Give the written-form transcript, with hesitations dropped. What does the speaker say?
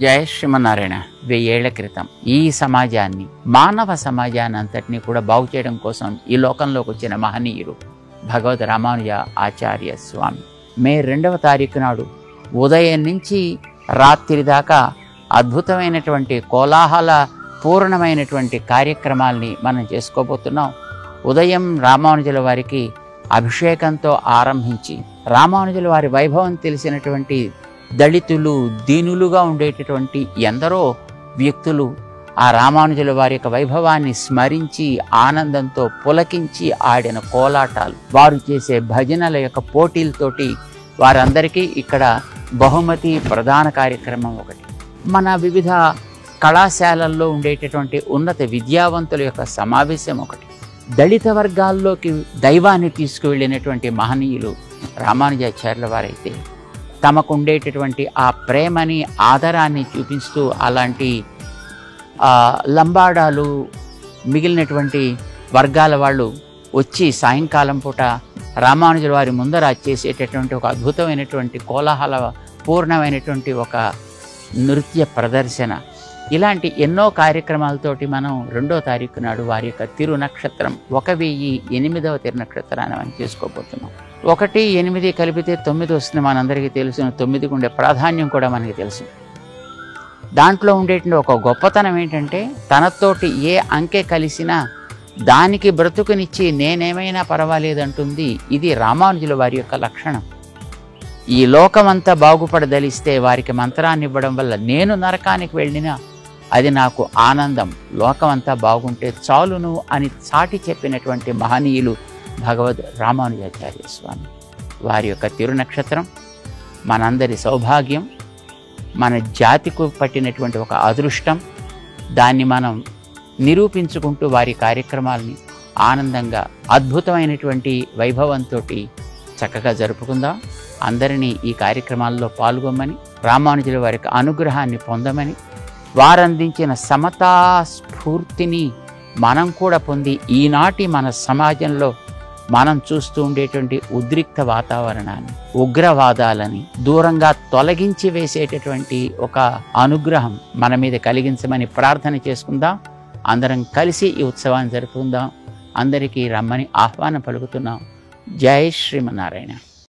జయ శ్రీమన్నారాయణ. 1000 ఏళ్ల క్రితం ఈ సమాజాన్ని, మానవ సమాజాన్ని అంతటినీ కూడా బాగు చేయడం కోసం ఈ లోకంలోకి వచ్చిన మహనీయులు భగవద్ రామానుజ ఆచార్య స్వామి. మే 2వ తారీఖు నాడు ఉదయం నుంచి రాత్రి దాకా అద్భుతమైనటువంటి కోలాహల పూర్ణమైనటువంటి కార్యక్రమాల్ని మనం చేసుకోబోతున్నాం. ఉదయం రామానుజుల వారికి అభిషేకంతో ఆరంభించి, రామానుజుల వారి వైభవం తెలిసినటువంటి దళితులు, దీనులుగా ఉండేటటువంటి ఎందరో వ్యక్తులు ఆ రామానుజుల వారి యొక్క వైభవాన్ని స్మరించి ఆనందంతో పులకించి ఆడిన కోలాటాలు, వారు చేసే భజనల యొక్క పోటీలతోటి వారందరికీ ఇక్కడ బహుమతి ప్రధాన కార్యక్రమం ఒకటి. మన వివిధ కళాశాలల్లో ఉండేటటువంటి ఉన్నత విద్యావంతుల యొక్క సమావేశం ఒకటి. దళిత వర్గాల్లోకి దైవాన్ని తీసుకువెళ్ళినటువంటి మహనీయులు రామానుజాచార్యుల వారైతే తమకు ఉండేటటువంటి ఆ ప్రేమని, ఆదరాన్ని చూపిస్తూ అలాంటి లంబాడాలు, మిగిలినటువంటి వర్గాల వాళ్ళు వచ్చి సాయంకాలం పూట రామానుజుల వారి ముందర చేసేటటువంటి ఒక అద్భుతమైనటువంటి కోలాహల పూర్ణమైనటువంటి ఒక నృత్య ప్రదర్శన, ఇలాంటి ఎన్నో కార్యక్రమాలతోటి మనం 2వ తారీఖు నాడు వారి యొక్క తిరునక్షత్రం 1008వ తిరునక్షత్రాన్ని మనం చేసుకోబోతున్నాం. 1, 8 కలిపితే 9 వస్తుంది. మనందరికీ తెలుసు. 9కి ఉండే ప్రాధాన్యం కూడా మనకి తెలుసు. దాంట్లో ఉండేటువంటి ఒక గొప్పతనం ఏంటంటే, తనతోటి ఏ అంకె కలిసినా దానికి బ్రతుకునిచ్చి నేనేమైనా పర్వాలేదంటుంది. ఇది రామానుజుల వారి యొక్క లక్షణం. ఈ లోకమంతా బాగుపడదలిస్తే వారికి మంత్రాన్ని ఇవ్వడం వల్ల నేను నరకానికి వెళ్ళినా అది నాకు ఆనందం, లోకమంతా బాగుంటే చాలును అని చాటి చెప్పినటువంటి మహనీయులు భగవద్ రామానుజాచార్య స్వామి. వారి యొక్క తిరునక్షత్రం మనందరి సౌభాగ్యం, మన జాతికు పట్టినటువంటి ఒక అదృష్టం. దాన్ని మనం నిరూపించుకుంటూ వారి కార్యక్రమాలని ఆనందంగా అద్భుతమైనటువంటి వైభవంతో చక్కగా జరుపుకుందాం. అందరినీ ఈ కార్యక్రమాల్లో పాల్గొమ్మని, రామానుజుల వారి యొక్క అనుగ్రహాన్ని పొందమని, వారందించిన సమతా స్ఫూర్తిని మనం కూడా పొంది ఈనాటి మన సమాజంలో మనం చూస్తూ ఉండేటువంటి ఉద్రిక్త వాతావరణాన్ని, ఉగ్రవాదాలని దూరంగా తొలగించి వేసేటటువంటి ఒక అనుగ్రహం మన మీద కలిగించమని ప్రార్థన చేసుకుందాం. అందరం కలిసి ఈ ఉత్సవాన్ని జరుపుకుందాం. అందరికీ రమ్మని ఆహ్వానం పలుకుతున్నాం. జై శ్రీమన్నారాయణ.